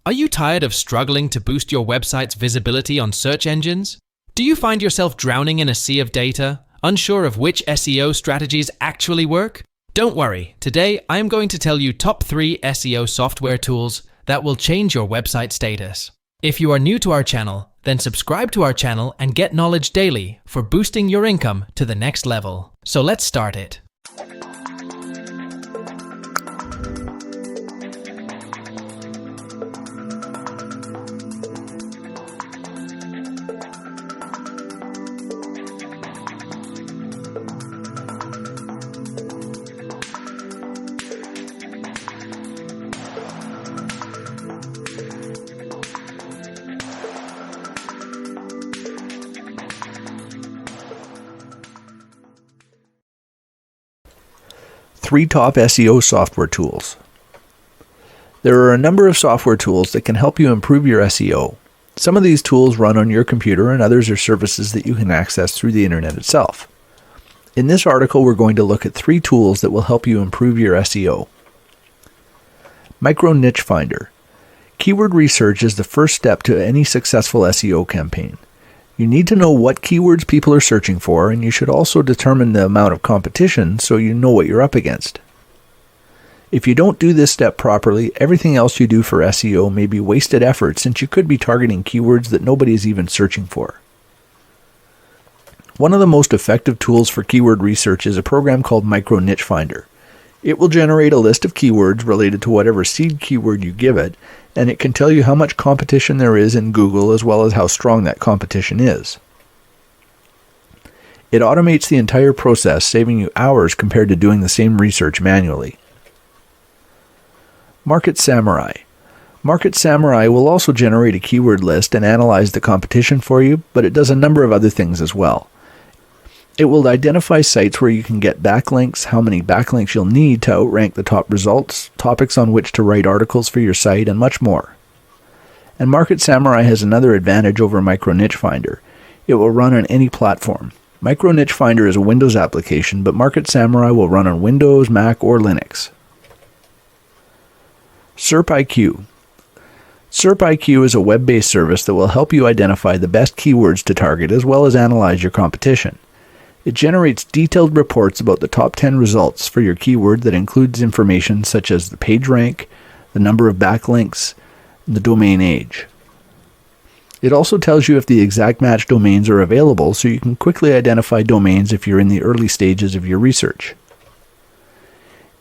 Are you tired of struggling to boost your website's visibility on search engines? Do you find yourself drowning in a sea of data, unsure of which SEO strategies actually work? Don't worry, today I am going to tell you top 3 SEO software tools that will change your website status. If you are new to our channel, then subscribe to our channel and get knowledge daily for boosting your income to the next level. So let's start it. Three top SEO software tools. There are a number of software tools that can help you improve your SEO. Some of these tools run on your computer and others are services that you can access through the internet itself. In this article, we're going to look at 3 tools that will help you improve your SEO. Micro Niche Finder. Keyword research is the first step to any successful SEO campaign. You need to know what keywords people are searching for, and you should also determine the amount of competition so you know what you're up against. If you don't do this step properly, everything else you do for SEO may be wasted effort since you could be targeting keywords that nobody is even searching for. One of the most effective tools for keyword research is a program called Micro Niche Finder. It will generate a list of keywords related to whatever seed keyword you give it, and it can tell you how much competition there is in Google as well as how strong that competition is. It automates the entire process, saving you hours compared to doing the same research manually. Market Samurai. Market Samurai will also generate a keyword list and analyze the competition for you, but it does a number of other things as well. It will identify sites where you can get backlinks, how many backlinks you'll need to outrank the top results, topics on which to write articles for your site, and much more. And Market Samurai has another advantage over Micro Niche Finder. It will run on any platform. Micro Niche Finder is a Windows application, but Market Samurai will run on Windows, Mac, or Linux. SERP IQ. SERP IQ is a web-based service that will help you identify the best keywords to target as well as analyze your competition. It generates detailed reports about the top 10 results for your keyword that includes information such as the page rank, the number of backlinks, and the domain age. It also tells you if the exact match domains are available so you can quickly identify domains if you're in the early stages of your research.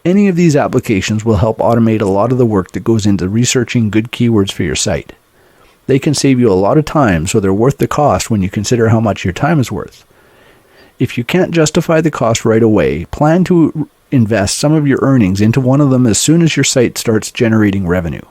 Any of these applications will help automate a lot of the work that goes into researching good keywords for your site. They can save you a lot of time, so they're worth the cost when you consider how much your time is worth. If you can't justify the cost right away, plan to invest some of your earnings into one of them as soon as your site starts generating revenue.